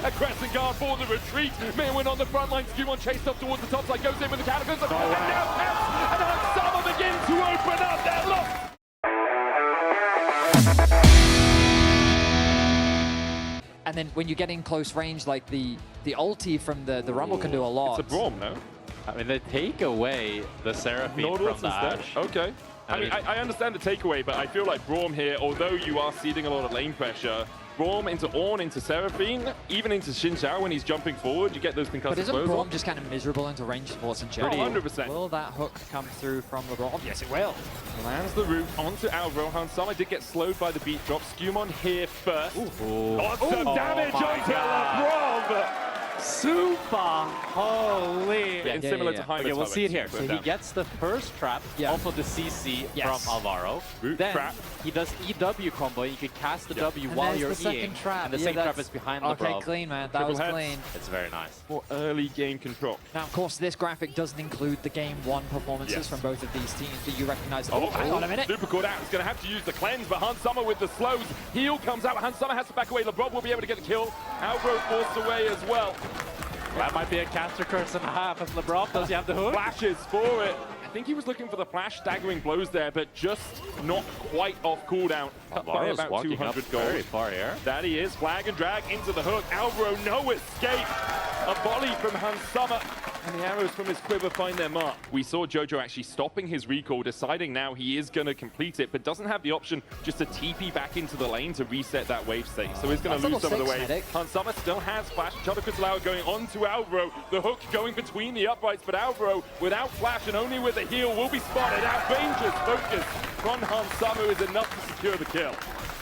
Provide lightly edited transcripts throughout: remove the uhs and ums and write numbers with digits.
A crescent guard for the retreat. Maywin on the front line. Skewmon chased up towards the top side. Goes in with the cataclysm. And now Caps and Hansama begin to open up their lock. And then when you get in close range, like the ulti from the Rumble can do a lot. It's a Braum, no? I mean, they take away the Seraphine from the Ashe. Okay. I mean, I understand the takeaway, but I feel like Braum here, although you are ceding a lot of lane pressure, Braum into Ornn, into Seraphine, even into Xin Zhao when he's jumping forward, you get those concussive blows. But isn't Braum just kind of miserable into range supports in general? 100%. Will that hook come through from LeBron? Yes, it will. Lands the root onto Alvaro. Hansama did get slowed by the beat drop. Skewmon here first. Awesome damage onto LeBron! Super holy! Yeah, similar to Jaime. Okay, we'll see it here. So he gets the first trap off of the CC from Alvaro. Then he does EW combo. You can cast the W while you're Eing. And the second trap is behind LeBron. Okay, clean, man. That was clean. It's very nice. For early game control. Now, of course, this graphic doesn't include the game 1 performances from both of these teams that you recognize. Oh, hang on a minute. Super caught out. He's going to have to use the cleanse, but Hansama with the slows. Heal comes out. Hansama has to back away. LeBron will be able to get the kill. Alvaro forced away as well. That might be a caster curse and a half as LeBron does. You have the hook. Flashes for it. I think he was looking for the flash staggering blows there, but just not quite off cooldown. By about 200 gold. Very far here. That he is. Flag and drag into the hook. Alvaro, no escape. A volley from Hansama. And the arrows from his quiver find their mark. We saw Jojo actually stopping his recall, deciding now he is going to complete it, but doesn't have the option just to TP back into the lane to reset that wave state. So he's going to lose some of the wave. Hansama still has flash. Chodokusalao going on to Alvaro. The hook going between the uprights, but Alvaro without flash and only with a heal will be spotted. Outrageous focus from Hansama is enough to secure the kill.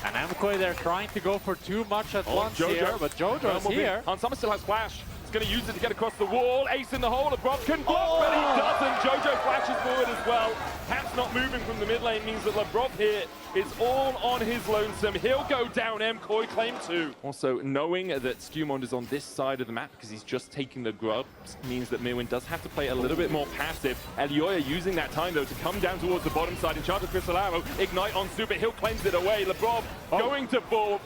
And MKOI, they're trying to go for too much at once here, but Jojo's here. Hansama still has flash. He's going to use it to get across the wall. Ace in the hole. LeBron can block, but he doesn't. Jojo flashes forward as well. Caps not moving from the mid lane means that LeBron here is all on his lonesome. He'll go down. MKOI claim 2. Also, knowing that Skewmon is on this side of the map because he's just taking the grubs means that Maywin does have to play a little bit more passive. Elioya using that time, though, to come down towards the bottom side. Enchanted Cristalaro, ignite on Super. He'll cleanse it away. LeBron going to fall.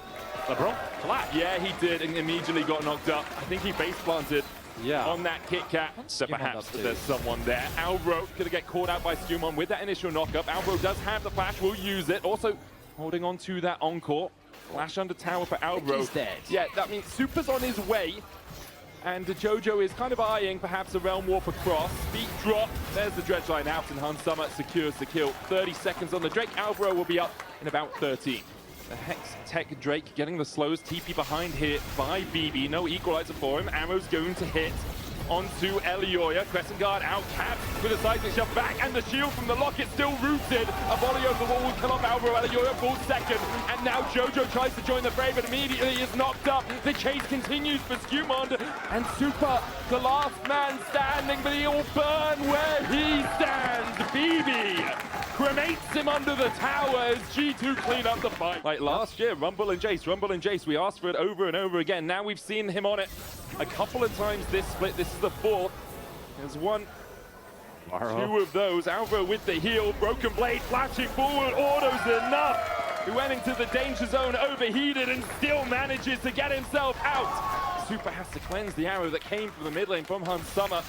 LeBron flat. Yeah, he did, and immediately got knocked up. I think he base planted on that Kit Kat. So perhaps there's someone there. Alvaro going to get caught out by Skewmon with that initial knockup. Alvaro does have the flash, will use it. Also holding on to that encore. Flash under tower for Alvaro. He's dead. Yeah, that means Super's on his way. And Jojo is kind of eyeing perhaps a Realm Warp across. Beat drop. There's the dredge line out, and Hansama secures the kill. 30 seconds on the Drake. Alvaro will be up in about 13. The Hex Tech Drake getting the slows. TP behind here by BB. No equalizer for him. Arrow's going to hit onto Elioya. Crescent Guard out. Caps with a seismic shove back. And the shield from the Locket still rooted. A volley over the wall will kill off Alvaro. Elioya falls second. And now Jojo tries to join the fray, but immediately is knocked up. The chase continues for Skewmon. And Super, the last man standing, but he'll burn where he stands. BB cremates him under the tower as G2 clean up the fight. Like last year, Rumble and Jace, we asked for it over and over again. Now we've seen him on it a couple of times this split. This is the 4th. There's 1, 2 of those. Alvaro with the heal, Broken Blade flashing forward, auto's enough. He went into the danger zone, overheated, and still manages to get himself out. Super has to cleanse the arrow that came from the mid lane from Hansama.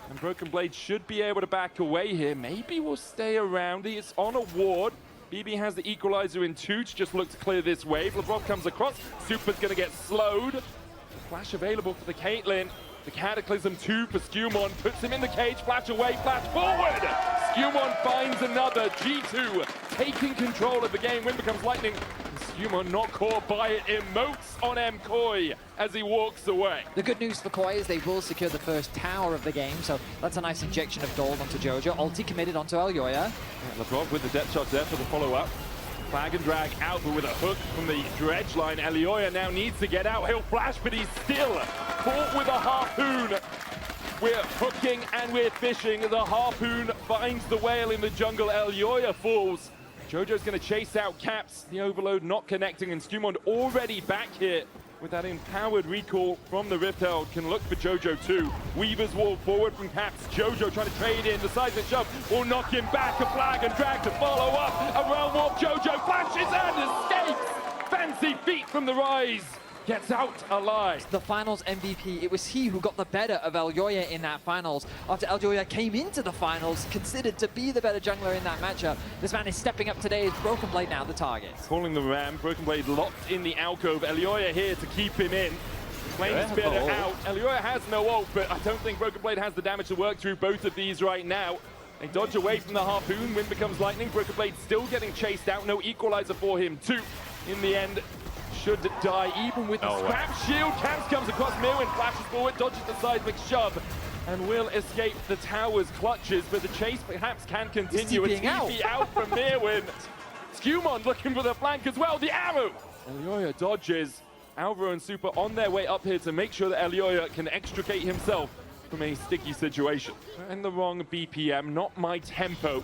And Broken Blade should be able to back away here. Maybe we'll stay around. He's on a ward. BB has the equalizer in 2 to just look to clear this wave. LeBron comes across. Super's going to get slowed. Flash available for the Caitlyn. The Cataclysm 2 for Skewmon. Puts him in the cage. Flash away. Flash forward. Skewmon finds another. G2 taking control of the game. Wind becomes lightning. Skewmon not caught by it. Emotes on MKOI as he walks away. The good news for KOI is they will secure the first tower of the game, so that's a nice injection of gold onto Jojo. Ulti committed onto Elioya. Yeah, LeBron with the depth shot there for the follow-up. Flag and drag out, but with a hook from the dredge line. Elioya now needs to get out. He'll flash, but he's still caught with a harpoon. We're hooking and we're fishing. The harpoon finds the whale in the jungle. Elioya falls. Jojo's going to chase out Caps. The overload not connecting, and Skewmon already back here with that empowered recall from the Rift Herald. Can look for Jojo too. Weaver's wall forward from Caps. Jojo trying to trade in. Decides to shove. Will knock him back. A flag and drag to follow up. A Realm Warp. Jojo flashes and escapes. Fancy feet from the Rise. gets out alive. The finals MVP, it was he who got the better of Elyoya in that finals. After Elyoya came into the finals, considered to be the better jungler in that matchup, this man is stepping up today as Broken Blade now the target. Calling the Ram, Broken Blade locked in the alcove. Elyoya here to keep him in. Flame Spitter out. Elyoya has no ult, but I don't think Broken Blade has the damage to work through both of these right now. They dodge away from the Harpoon, Wind becomes Lightning. Broken Blade still getting chased out, no equalizer for him too. In the end, should die even with the scrap shield. Camps comes across Mirwin, flashes forward, dodges the seismic shove, and will escape the tower's clutches, but the chase perhaps can continue. It's TP out from Mirwin. Skewmon looking for the flank as well, the arrow! Elyoya dodges. Alvaro and Super on their way up here to make sure that Elyoya can extricate himself from a sticky situation. And the wrong BPM, not my tempo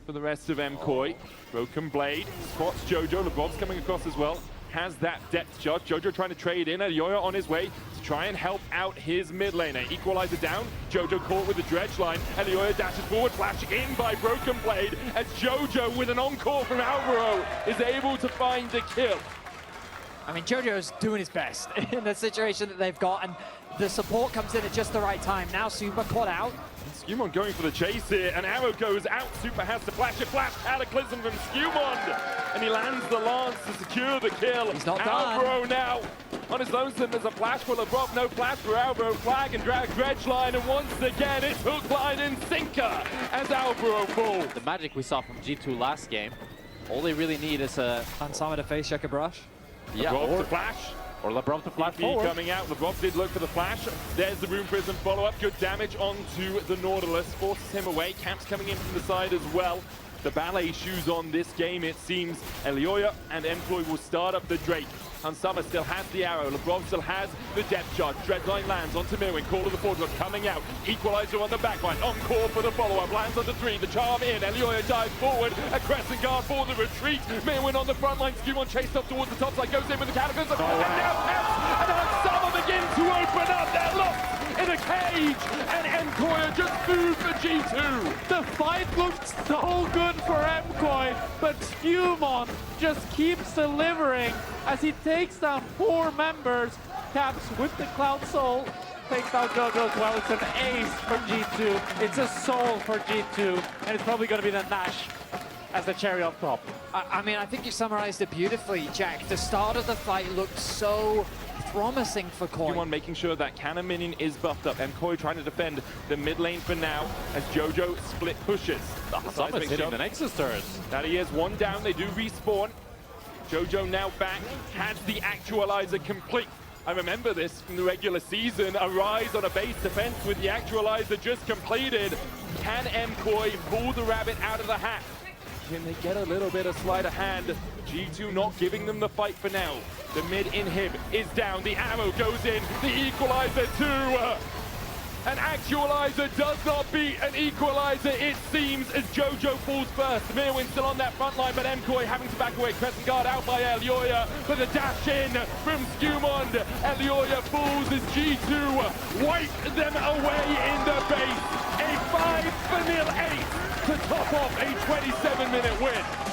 for the rest of MKOI. Broken Blade spots Jojo, LeBron's coming across as well. Has that depth charge. Jojo trying to trade in. Elyoya on his way to try and help out his mid laner. Equalizer down. Jojo caught with the dredge line. Elyoya dashes forward, flash in by Broken Blade as Jojo with an encore from Alvaro is able to find the kill. I mean, Jojo's doing his best in the situation that they've got, and the support comes in at just the right time. Now Super caught out. Skewmon going for the chase here, and arrow goes out. Super has to flash a flash cataclysm from Skewmon, and he lands the lance to secure the kill. He's not Alvaro done. now on his lonesome. There's a flash for LeBron, no flash for Alvaro. Flag and drag dredge line, and once again it's hook, line, and sinker as Alvaro falls. The magic we saw from G2 last game, all they really need is a Hansama to face check a brush. Yeah, LeBron to flash. Or LeBron to flash TP forward. coming out. LeBron did look for the flash. There's the Rune Prism follow-up. Good damage onto the Nautilus. Forces him away. Camps coming in from the side as well. The ballet shoes on this game, it seems. Elyoya and MKOI will start up the Drake. Hansama still has the arrow. LeBron still has the depth charge. Dreadline lands onto Mirwin. Call of the Forge coming out. Equalizer on the backline. Encore for the follow-up. Lands onto 3. The charm in. Elyoya dives forward. A crescent guard for the retreat. Mirwin on the front line. Skewmon chased up towards the top side. Goes in with the cataclysm. And now Camps and Hansama begin to open up. They're locked in a cage. And MKOI just food for G2. The fight looked so good for MKOI, but Skewmon just keeps delivering as he takes down 4 members. Caps with the Cloud Soul, takes down Jojo as well. It's an ace for G2. It's a soul for G2, and it's probably going to be the Nash as the cherry on top. I mean, I think you summarized it beautifully, Jack. The start of the fight looked so promising for KOI. Skewmon making sure that Cannon minion is buffed up. MKOI trying to defend the mid lane for now as Jojo split pushes. Someone's hitting the Nexus turret. That he is one down. They do respawn. Jojo now back. Has the actualizer complete. I remember this from the regular season. A rise on a base defense with the actualizer just completed. Can MKOI pull the rabbit out of the hat? Can they get a little bit of sleight of hand? G2 not giving them the fight for now. The mid inhib is down. The arrow goes in. The equalizer too. An actualizer does not beat an equalizer, it seems, as Jojo falls first. Mirwin still on that front line, but MKOI having to back away. Crescent guard out by Elyoya, but the dash in from Skewmon. Elyoya falls as G2 wipe them away in the base. A 5-0 ace to top off a 27-minute win.